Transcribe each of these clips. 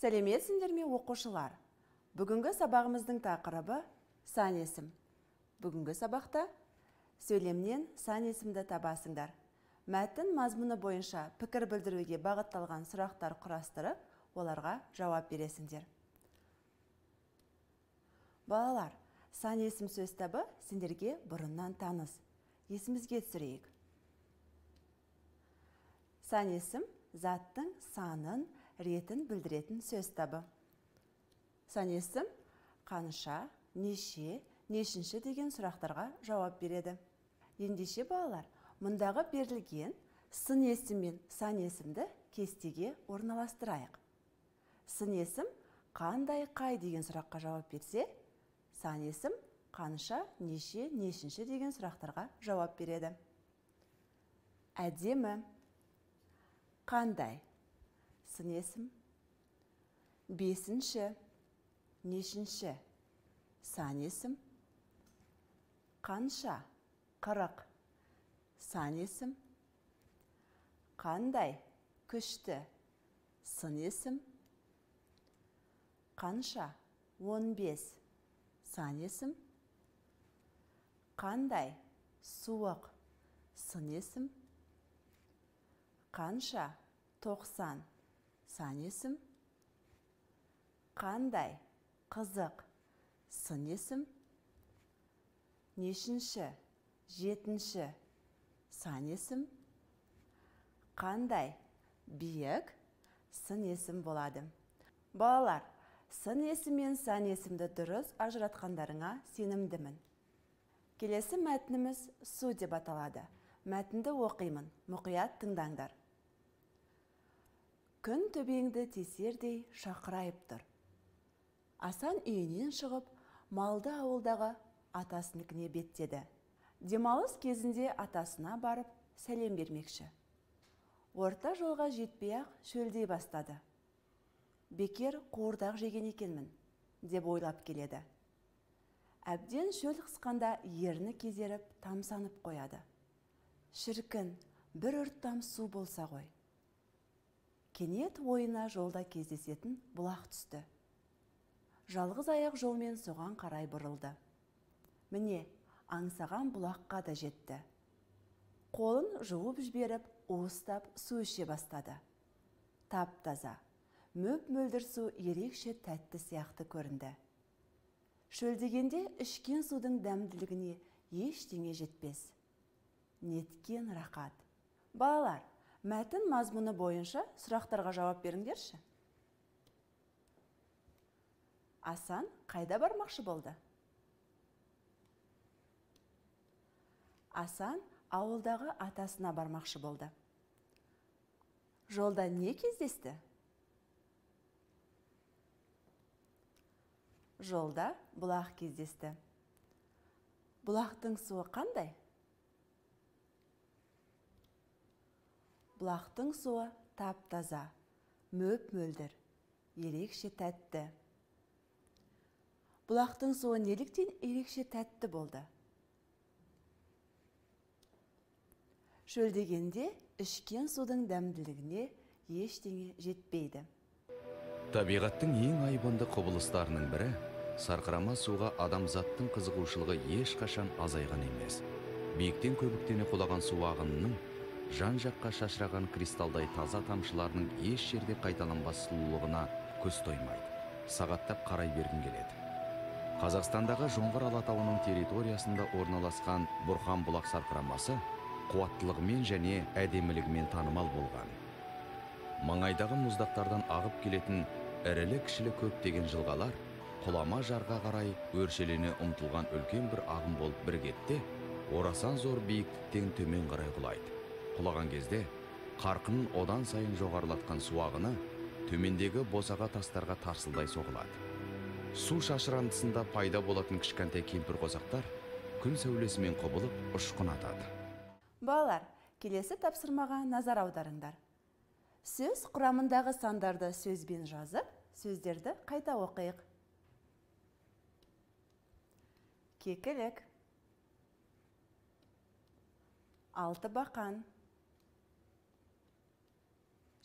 Сәлеметсіңдер ме оқушылар? Бүгінгі сабағымыздың тақырыбы сан есім. Бүгінгі сабақта сөйлемнен сан есімді табасыңдар. Мәтін мазмұны бойынша пікір білдіруге бағытталған сұрақтар құрастырып, оларға жауап бересіңдер. Балалар, сан есім сөз табы сендерге бұрыннан таныс. Есімізге түсірейік. Сан есім заттың санын, ретін білдіретін сөз табы. Сан есім қанша, неше, нешінші деген сұрақтарға жауап береді. Ендеше балалар, мұндағы берілген сын есім мен сан есімді кестеге орналастырайық. Сын есім қандай, қай деген сұраққа жауап берсе, сан есім қанша, неше, нешінші деген сұрақтарға жауап береді. Әдемі, қандай, сын есім, бесінші, нешінші, сан есім, қанша, 40, сан есім, қандай, күшті, сын есім, қанша, 15, сан есім, қандай, суық, сын есім, қанша, 90, сан есім, қандай, қызық, сын есім, нешінші, жетінші, сан есім, қандай, биік, сын есім болады. Балалар, сын есім мен сан есімді дұрыс ажыратқандарыңа сенімдімін. Келесі мәтініміз су деп аталады. Мәтінді оқимын, мұқият тыңдаңдар. Күн төбеңді тесердей шақырайып тұр. Асан үйінен шығып, малды ауылдағы атасыныкіне беттеді. Демалыс кезінде атасына барып, сәлем бермекші. Орта жолға жетпей-ақ шөлдей бастады. Бекер қуырдақ жеген екенмін, деп ойлап келеді. Әбден шөл қысқанда ерні кезеріп, тамсанып қояды. Шіркін, бір ұрттам су болса ғой. Кенет ойына жолда кездесетін бұлақ түсті. Жалғыз аяқ жолмен соған қарай бұрылды. Міне, аңсаған бұлаққа да жетті. Қолын жуып жіберіп, уыстап су іше бастады. Тап-таза, мөп-мөлдір су ерекше тәтті сияқты көрінді. Шөлдегенде ішкен судың дәмділігіне ештеңе жетпес. Неткен рақат. Балалар, мәтін мазмұны бойынша сұрақтарға жауап беріңдерші. Асан қайда бармақшы болды? Асан ауылдағы атасына бармақшы болды. Жолда не кездесті? Жолда бұлақ кездесті. Бұлақтың суы қандай? Бұлақтың суы тап-таза, мөп-мөлдір, ерекше тәтті. Бұлақтың суы неліктен ерекше тәтті болды? Шөлдегенде ішкен судың дәмділігіне ештеңе жетпейді. Табиғаттың ең айбынды құбылыстарының бірі, сарқырама суға адамзаттың қызығушылығы ешқашан азайған емес. Биіктен көбіктене құлаған су ағынының жан-жаққа шашыраған кристалдай таза тамшыларының еш жерде қайталанбас сұлулығына көз тоймайды. Сағаттап қарай бергім келеді. Қазақстандағы Жоңғар алатауының территориясында орналасқан Бұрхан бұлақ сарқырамасы қуаттылығымен және әдемілігімен танымал болған. Маңайдағы мұздақтардан ағып келетін ірілі-кішілі көптеген жылғалар құлама жарға қарай өршелене ұмтылған үлкен бір ағым болып біргетте, орасан зор биіктіктен төмен қарай құлайды. Құлаған кезде қарқынын одан сайын жоғарылатқан су ағыны төмендегі босаға тастарға тарсылдай соғылады. Су шашырандысында пайда болатын кішкентай кемпір қосақтар күн сәулесімен құбылып ұшқын атады. Балалар, келесі тапсырмаға назар аударыңдар. Сөз құрамындағы сандарды сөзбен жазып, сөздерді қайта оқиық. Кекілік, алты бақан,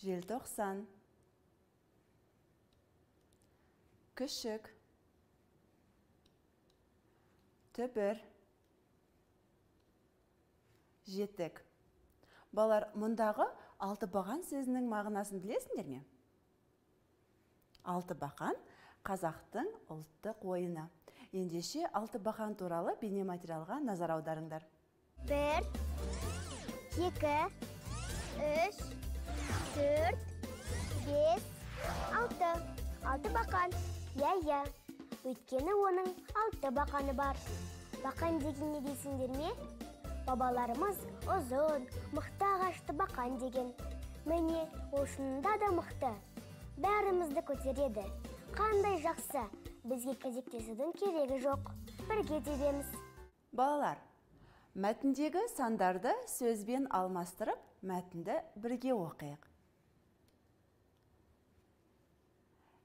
желтоқсан, Күшік. Түбір. Жетік. Балар, мұндағы алты бақан сөзінің мағынасын білесіңдер ме? Алты бақан қазақтың ұлттық ойыны. Ендеше алты бақан туралы бейнематериалға назар аударыңдар. 1, 2, 3, 4, 5, 6. Алты бақан. Я. Өйткені оның алты бақаны бар. Бақан деген не дейсіңдер ме? Бабаларымыз ұзын, мықты ағашты бақан деген. Міне, осында да мықты. Бәрімізді көтереді. Қандай жақсы, бізге кезектесудің керегі жоқ. Бірге тебеміз. Балалар, мәтіндегі сандарды сөзбен алмастырып, мәтінді бірге оқиық.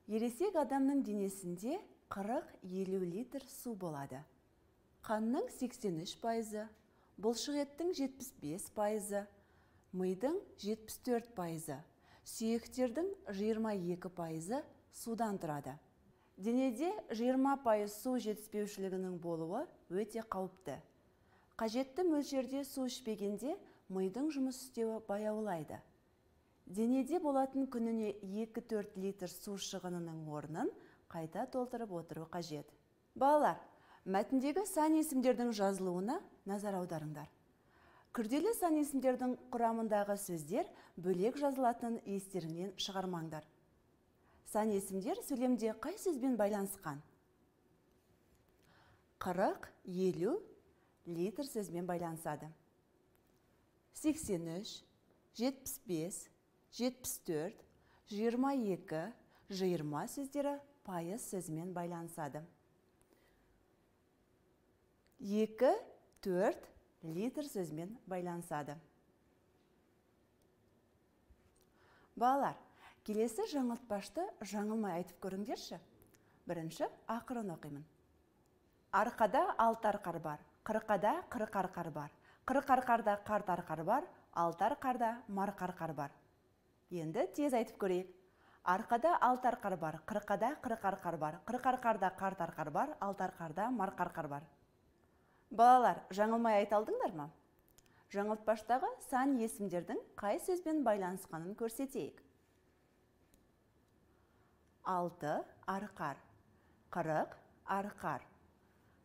Ересек адамның денесінде 40-50 литр су болады. Қанның 83%, бұлшық еттің 75%, мидың 74%, сүйектердің 22% судан тұрады. Денеде 20% су жетіспеушілігінің болуы өте қауіпті. Қажетті мөлшерде су ішпегенде мидың жұмыс істеуі баяулайды. Денеде болатын күніне 2-4 литр су шығынының орнын қайта толтырып отыру қажет. Балалар, мәтіндегі сан есімдердің жазылуына назар аударыңдар. Күрделі сан есімдердің құрамындағы сөздер бөлек жазылатын естеріңнен шығармаңдар. Сан есімдер сөйлемде қай сөзбен байланысқан? 40-50 литр сөзбен байланысады. 83, 75, 74, 22, 20 сөздері пайыз сөзімен байланысады. 2-4 литр сөзімен байланысады. Балалар, келесі жаңылтпашты жаңылмай айтып көріңдерші. Бірінші ақырын оқимын. Арқада 6 арқар бар, қырқада 40 арқар бар, 40 арқарда қарт арқар бар, 6 арқарда марқ арқар бар. Енді тез айтып көрейік. Арқада 6 арқар бар, қырқада 40 арқар бар, 40 арқарда қарт арқар бар, 6 арқарда марқ арқар бар. Балалар, жаңылмай айта алдыңдар ма? Жаңылтпаштағы сан есімдердің қай сөзбен байланысқанын көрсетейік. 6 арқар, 40 арқар,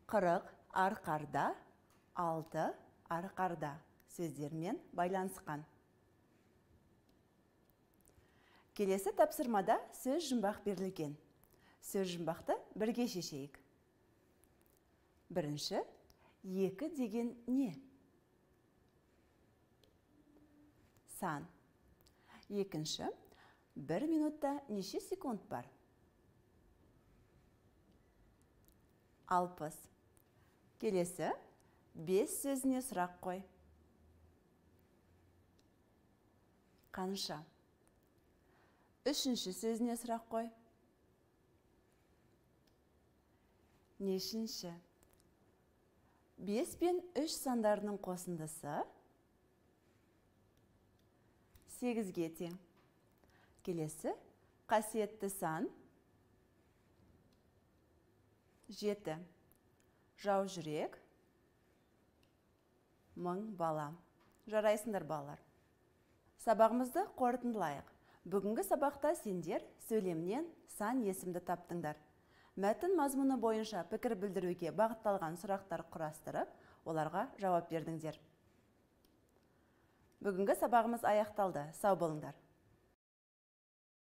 40 арқарда, 6 арқарда сөздермен байланысқан. Келесі тапсырмада сөз жұмбақ берілген. Сөз жұмбақты бірге шешейік. Бірінші, 2 деген не? Сан. Екінші, 1 минутта неше секунд бар? 60. Келесі, 5 сөзіне сұрақ қой. Қанша? Үшінші сөзіне сұрақ қой. Нешінші? 5 пен 3 сандарының қосындысы 8-ге тең. Келесі, қасиетті сан 7. Жау жүрек 1000 бала. Жарайсыңдар балалар. Сабағымызды қорытындылайық. Бүгінгі сабақта сендер сөйлемнен сан есімді таптыңдар. Мәтін мазмұны бойынша пікір білдіруге бағытталған сұрақтар құрастырып, оларға жауап бердіңдер. Бүгінгі сабағымыз аяқталды. Сау болыңдар.